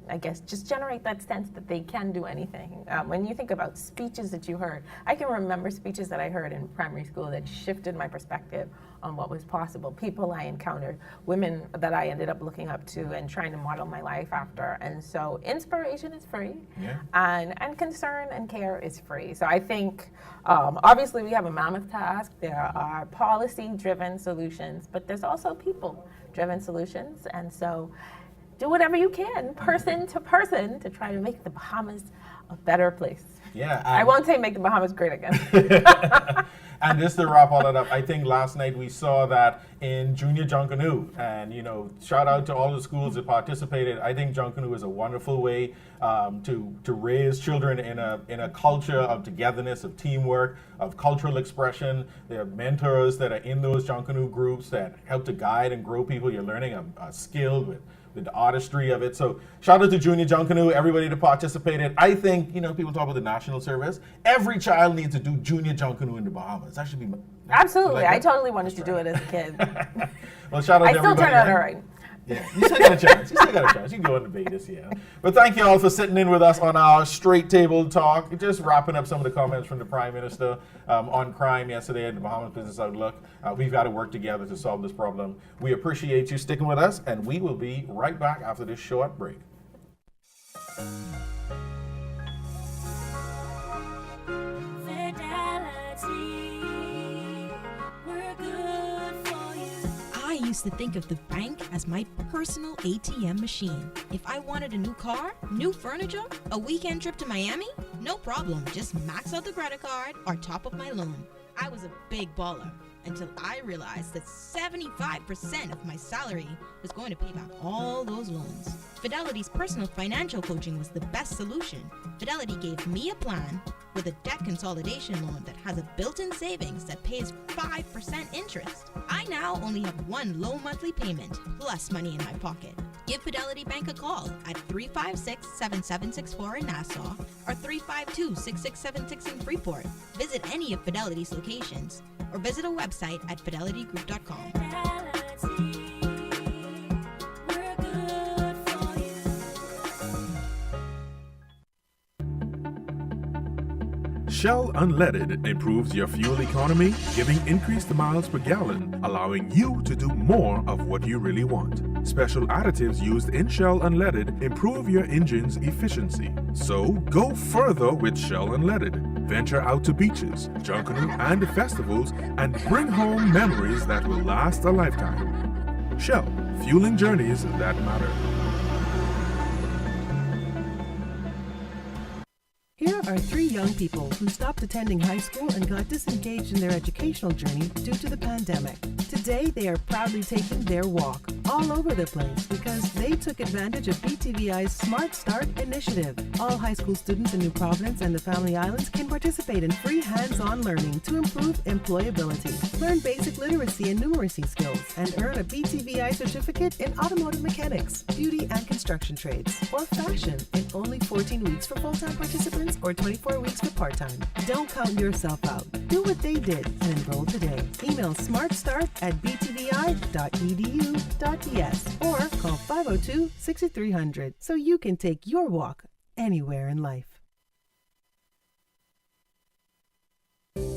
I guess just generate that sense that they can do anything. When you think about speeches that you heard, I can remember speeches that I heard in primary school that shifted my perspective on what was possible. People I encountered, women that I ended up looking up to and trying to model my life after. And so inspiration is free, and concern and care is free. So I think obviously we have a mammoth task. There are policy-driven solutions, but there's also people-driven solutions. And so do whatever you can, person to person, to try to make the Bahamas a better place.
Yeah.
I won't say make the Bahamas great again.
And just to wrap all that up, I think last night we saw that in Junior Junkanoo, and shout out to all the schools that participated. I think Junkanoo is a wonderful way to raise children in a culture of togetherness, of teamwork, of cultural expression. There are mentors that are in those Junkanoo groups that help to guide and grow people. You're learning a skill with the artistry of it. So shout out to Junior Junkanoo, everybody that participated. I think, people talk about the national service. Every child needs to do Junior Junkanoo in the Bahamas. That should be...
Absolutely. I totally wanted to do it as a kid.
Well, shout out to everybody.
I still turned out all right.
Yeah, you still got a chance. You can go into Vegas, But thank you all for sitting in with us on our straight table talk. Just wrapping up some of the comments from the Prime Minister on crime yesterday at the Bahamas Business Outlook. We've got to work together to solve this problem. We appreciate you sticking with us, and we will be right back after this short break.
I used to think of the bank as my personal ATM machine. If I wanted a new car, new furniture, a weekend trip to Miami, no problem. Just max out the credit card or top up my loan. I was a big baller until I realized that 75% of my salary was going to pay back all those loans. Fidelity's personal financial coaching was the best solution. Fidelity gave me a plan with a debt consolidation loan that has a built-in savings that pays 5% interest. I now only have one low monthly payment plus money in my pocket. Give Fidelity Bank a call at 356-7764 in Nassau or 352-6676 in Freeport. Visit any of Fidelity's locations or visit a website at fidelitygroup.com.
Shell Unleaded improves your fuel economy, giving increased miles per gallon, allowing you to do more of what you really want. Special additives used in Shell Unleaded improve your engine's efficiency. So go further with Shell Unleaded. Venture out to beaches, Junkanoo, and festivals and bring home memories that will last a lifetime. Shell, fueling journeys that matter.
Here are 3 young people who stopped attending high school and got disengaged in their educational journey due to the pandemic. Today, they are proudly taking their walk all over the place because they took advantage of BTVI's Smart Start initiative. All high school students in New Providence and the Family Islands can participate in free hands-on learning to improve employability, learn basic literacy and numeracy skills, and earn a BTVI certificate in automotive mechanics, beauty and construction trades, or fashion in only 14 weeks for full-time participants or 24 weeks for part-time. Don't count yourself out. Do what they did and enroll today. Email smartstart@btvi.edu.es or call 502-6300 so you can take your walk anywhere in life.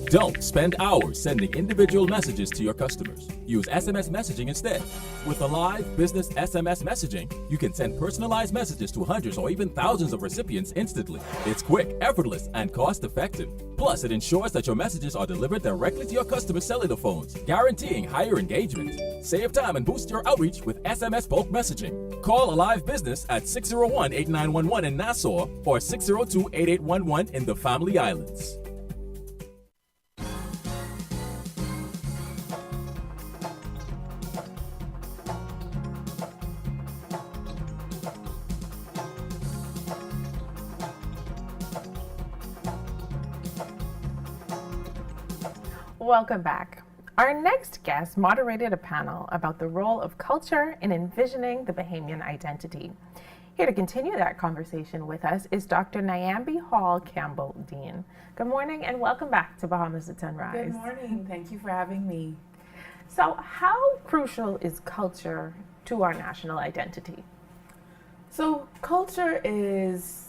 Don't spend hours sending individual messages to your customers. Use SMS messaging instead. With Alive Business SMS messaging, you can send personalized messages to hundreds or even thousands of recipients instantly. It's quick, effortless, and cost-effective. Plus, it ensures that your messages are delivered directly to your customers' cellular phones, guaranteeing higher engagement. Save time and boost your outreach with SMS bulk messaging. Call Alive Business at 601-8911 in Nassau or 602-8811 in the Family Islands.
Welcome back. Our next guest moderated a panel about the role of culture in envisioning the Bahamian identity. Here to continue that conversation with us is Dr. Nyambi Hall Campbell Dean. Good morning and welcome back to Bahamas at Sunrise.
Good morning. Thank you for having me.
So, how crucial is culture to our national identity?
So, culture is,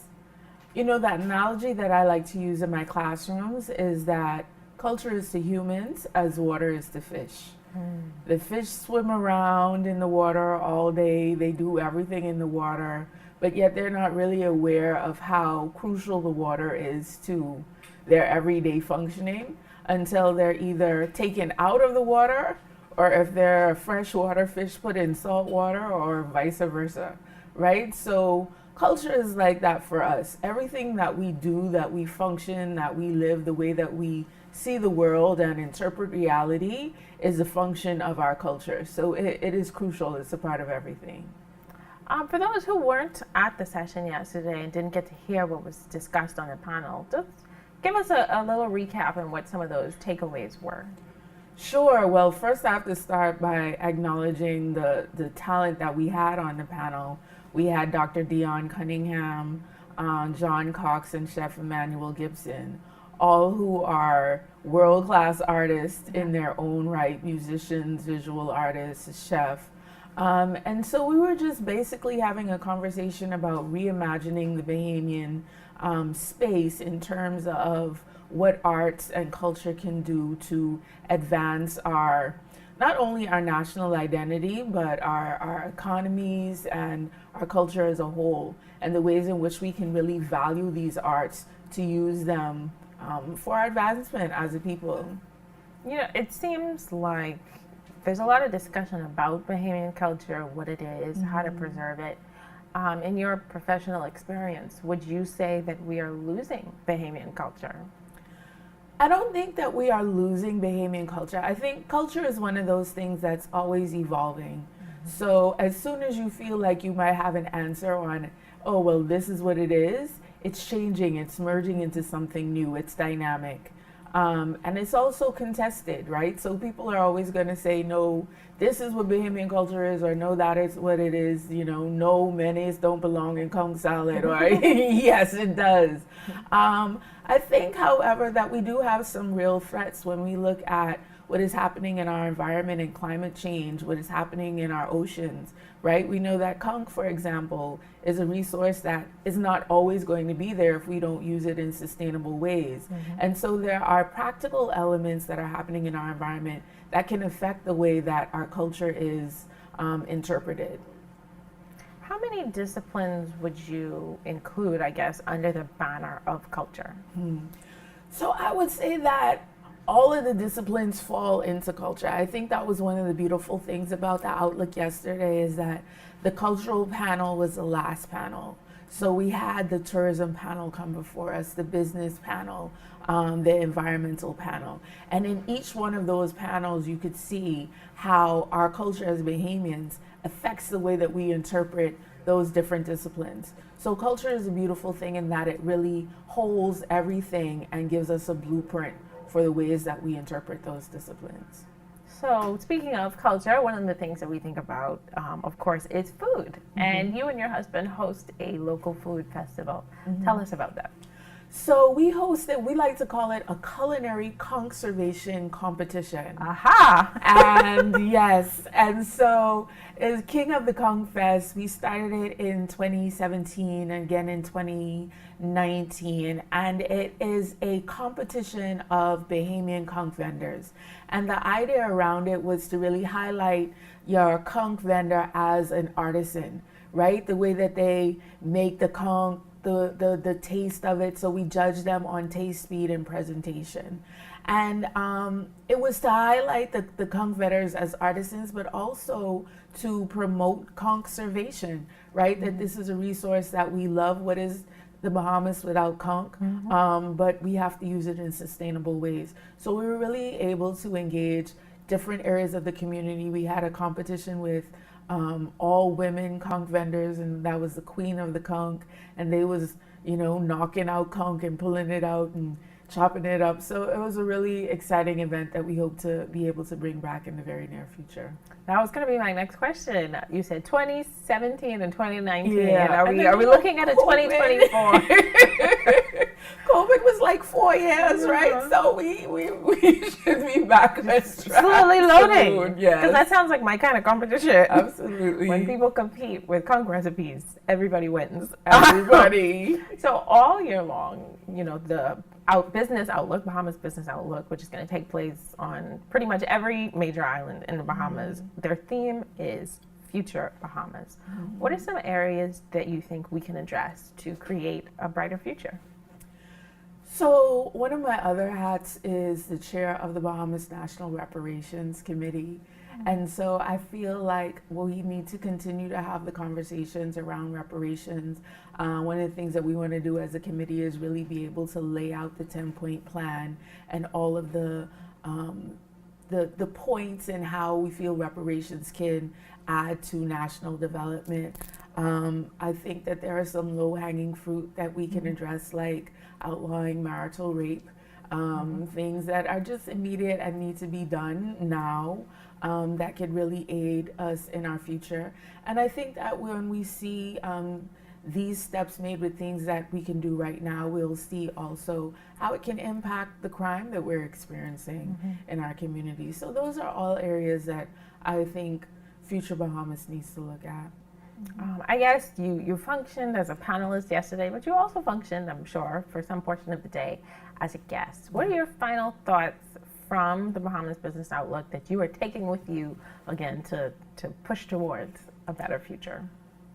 that analogy that I like to use in my classrooms is that culture is to humans as water is to fish. The fish swim around in the water all day, they do everything in the water, but yet they're not really aware of how crucial the water is to their everyday functioning until they're either taken out of the water or if they're a freshwater fish put in salt water or vice versa, right? So culture is like that for us. Everything that we do, that we function, that we live, the way that we see the world and interpret reality is a function of our culture. So it is crucial. It's a part of everything.
For those who weren't at the session yesterday and didn't get to hear what was discussed on the panel, just give us a little recap on what some of those takeaways were.
Sure. Well, first I have to start by acknowledging the talent that we had on the panel. We had Dr. Dion Cunningham, John Cox, and Chef Emmanuel Gibson, all who are world-class artists in their own right, musicians, visual artists, chef. And so we were just basically having a conversation about reimagining the Bahamian space in terms of what arts and culture can do to advance not only our national identity, but our economies and our culture as a whole, and the ways in which we can really value these arts to use them for our advancement as a people.
It seems like there's a lot of discussion about Bahamian culture, what it is, how to preserve it. In your professional experience, would you say that we are losing Bahamian culture?
I don't think that we are losing Bahamian culture. I think culture is one of those things that's always evolving. So as soon as you feel like you might have an answer on, oh, well, this is what it is, it's changing, it's merging into something new, it's dynamic. And it's also contested, right? So people are always going to say, no, this is what Bahamian culture is, or no, that is what it is. No, mayonnaise don't belong in conch salad, or yes, it does. I think, however, that we do have some real threats when we look at what is happening in our environment and climate change, what is happening in our oceans, right? We know that conch, for example, is a resource that is not always going to be there if we don't use it in sustainable ways. And so there are practical elements that are happening in our environment that can affect the way that our culture is interpreted.
How many disciplines would you include, I guess, under the banner of culture?
So I would say that all of the disciplines fall into culture. I think that was one of the beautiful things about the Outlook yesterday, is that the cultural panel was the last panel. So we had the tourism panel come before us, the business panel, the environmental panel. And in each one of those panels, you could see how our culture as Bahamians affects the way that we interpret those different disciplines. So culture is a beautiful thing in that it really holds everything and gives us a blueprint for the ways that we interpret those disciplines.
So speaking of culture, one of the things that we think about, of course, is food. And you and your husband host a local food festival. Tell us about that.
So we like to call it a culinary conservation competition.
Aha!
And yes, and so as King of the Conch Fest, we started it in 2017 and again in 2019, and it is a competition of Bahamian conch vendors. And the idea around it was to really highlight your conch vendor as an artisan, right? The way that they make the conch, the taste of it. So we judge them on taste, speed, and presentation. And it was to highlight the conch vendors as artisans, but also to promote conservation, right? That this is a resource that we love. What is the Bahamas without conch? But we have to use it in sustainable ways. So we were really able to engage different areas of the community. We had a competition with all women conch vendors, and that was the queen of the conch, and they was, you know, knocking out conch and pulling it out and chopping it up. So it was a really exciting event that we hope to be able to bring back in the very near future.
That was going to be my next question. You said 2017 and 2019.
Yeah.
Are we looking at a 2024?
COVID was like 4 years, right? So we should be back on track.
Slowly loading.
Soon, yes.
Because that sounds like my kind of competition.
Absolutely.
When people compete with conch recipes, everybody wins.
Everybody.
So all year long, you know, the Business Outlook, Bahamas Business Outlook, which is going to take place on pretty much every major island in the Bahamas, their theme is Future Bahamas. What are some areas that you think we can address to create a brighter future?
So one of my other hats is the chair of the Bahamas National Reparations Committee. And so I feel like we need to continue to have the conversations around reparations. One of the things that we want to do as a committee is really be able to lay out the 10-point plan and all of the points and how we feel reparations can add to national development. I think that there are some low-hanging fruit that we can address, like outlawing marital rape, things that are just immediate and need to be done now. That could really aid us in our future. And I think that when we see these steps made with things that we can do right now, we'll see also how it can impact the crime that we're experiencing in our community. So those are all areas that I think Future Bahamas needs to look at.
I guess you functioned as a panelist yesterday, but you also functioned, I'm sure, for some portion of the day as a guest. What are your final thoughts from the Bahamas Business Outlook that you are taking with you, again, to push towards a better future?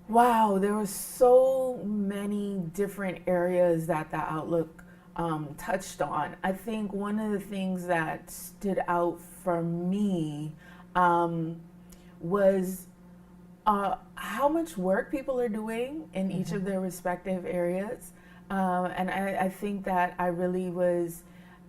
Wow, there were so many different areas that the Outlook touched on. I think one of the things that stood out for me was how much work people are doing in each of their respective areas. And I think that I really was,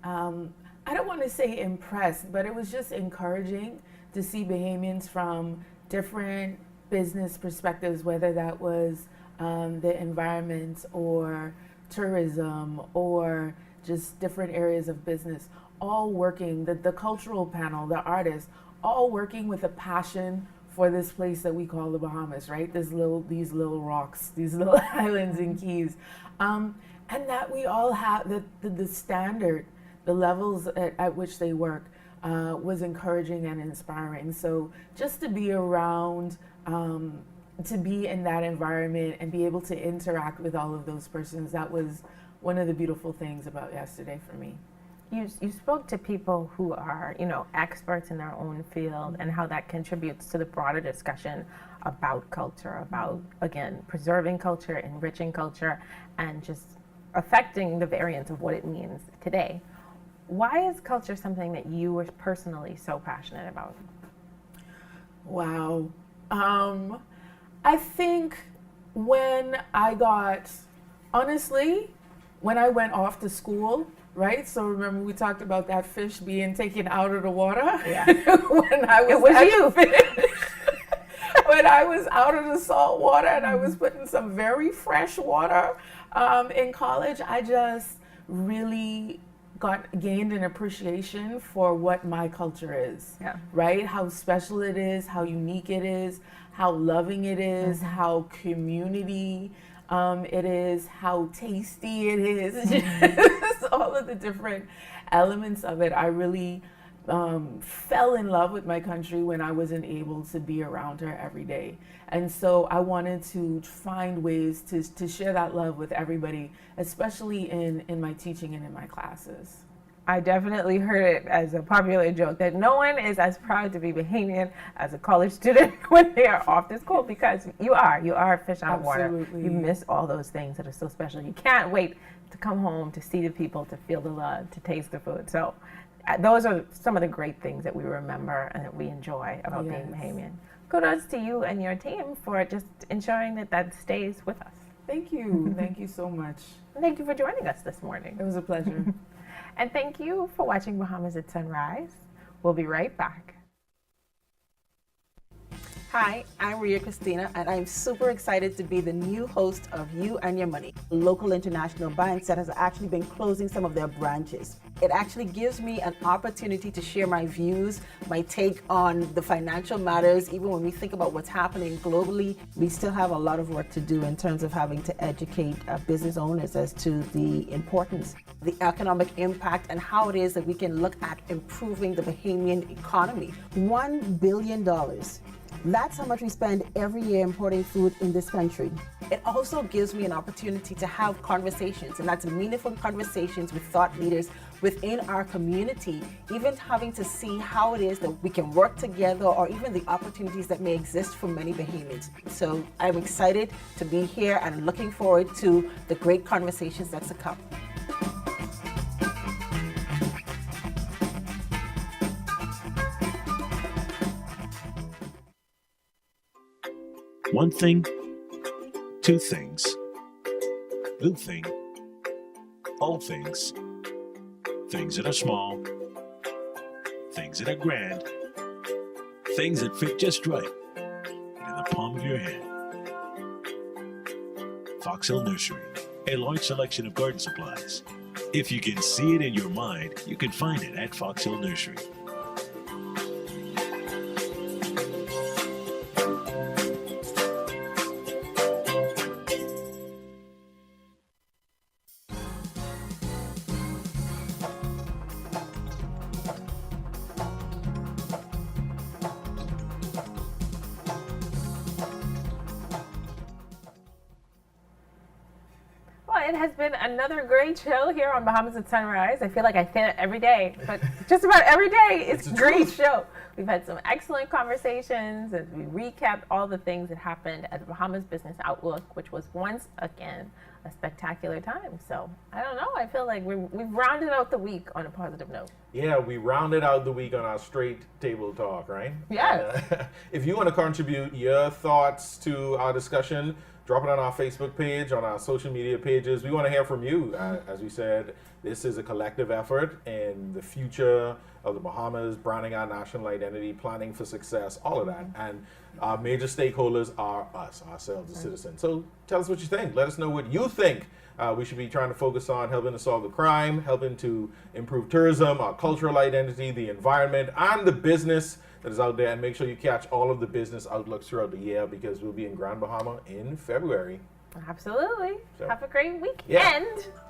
I don't want to say impressed, but it was just encouraging to see Bahamians from different business perspectives, whether that was the environment or tourism or just different areas of business, all working, the cultural panel, the artists, all working with a passion for this place that we call the Bahamas, right? These little rocks, these little islands and keys. And that we all have the standard, the levels at which they work was encouraging and inspiring. So just to be around, to be in that environment and be able to interact with all of those persons, that was one of the beautiful things about yesterday for me.
You spoke to people who are, experts in their own field and how that contributes to the broader discussion about culture, about, again, preserving culture, enriching culture, and just affecting the variance of what it means today. Why is culture something that you were personally so passionate about?
Wow. I think when I went off to school, right? So remember we talked about that fish being taken out of the water?
Yeah.
When I was out of the salt water and I was put in some very fresh water in college, I just really gained an appreciation for what my culture is, right? How special it is, how unique it is, how loving it is, how community it is, how tasty it is, just all of the different elements of it. I really fell in love with my country when I wasn't able to be around her every day. And so I wanted to find ways to share that love with everybody, especially in my teaching and in my classes.
I definitely heard it as a popular joke that no one is as proud to be Bahamian as a college student when they are off to school, because you are a fish out of water. You miss all those things that are so special. You can't wait to come home, to see the people, to feel the love, to taste the food. So those are some of the great things that we remember and that we enjoy about being Bahamian. Kudos to you and your team for just ensuring that that stays with us.
Thank you. Thank you so much.
And thank you for joining us this morning.
It was a pleasure.
And thank you for watching Bahamas at Sunrise. We'll be right back.
Hi, I'm Ria Christina, and I'm super excited to be the new host of You and Your Money. Local international buying set has actually been closing some of their branches. It actually gives me an opportunity to share my views, my take on the financial matters. Even when we think about what's happening globally, we still have a lot of work to do in terms of having to educate business owners as to the importance, the economic impact, and how it is that we can look at improving the Bahamian economy. $1 billion. That's how much we spend every year importing food in this country. It also gives me an opportunity to have conversations, and that's meaningful conversations with thought leaders within our community, even having to see how it is that we can work together, or even the opportunities that may exist for many Bahamians. So I'm excited to be here and looking forward to the great conversations that's to come.
One thing, two things, new thing, old things, things that are small, things that are grand, things that fit just right in the palm of your hand. Fox Hill Nursery, a large selection of garden supplies. If you can see it in your mind, you can find it at Fox Hill Nursery.
It has been another great show here on Bahamas at Sunrise. I feel like I say it every day, but just about every day it's a great show. We've had some excellent conversations as we recapped all the things that happened at Bahamas Business Outlook, which was once again a spectacular time. So I don't know, I feel like we've rounded out the week on a positive note.
Yeah, we rounded out the week on our straight table talk, right?
Yeah.
If you want to contribute your thoughts to our discussion, drop it on our Facebook page, on our social media pages. We want to hear from you. As we said, this is a collective effort in the future of the Bahamas, branding our national identity, planning for success, all of that. And our major stakeholders are us, ourselves, the citizens. So tell us what you think. Let us know what you think we should be trying to focus on, helping to solve the crime, helping to improve tourism, our cultural identity, the environment, and the business that is out there. And make sure you catch all of the business outlooks throughout the year, because we'll be in Grand Bahama in February.
Absolutely. So, have a great weekend.
Yeah.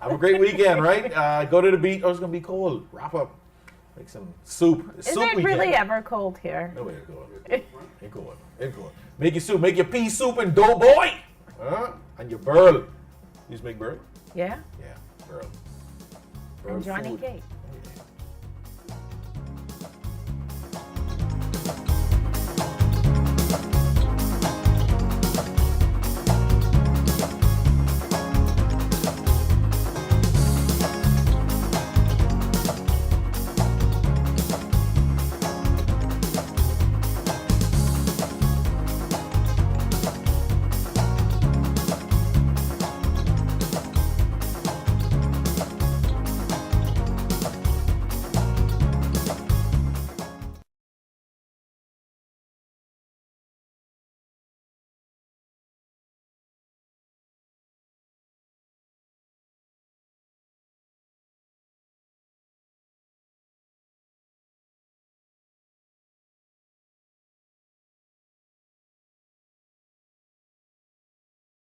Have a great weekend, right? Go to the beach. Oh, it's going to be cold. Wrap up. Make some soup.
Is it really ever cold here?
No, ain't going. Ain't going. Ain't going. Make your soup. Make your pea soup and doughboy. And your burl. You just make burl?
Yeah.
Yeah, burl.
And Johnny
food.
cake.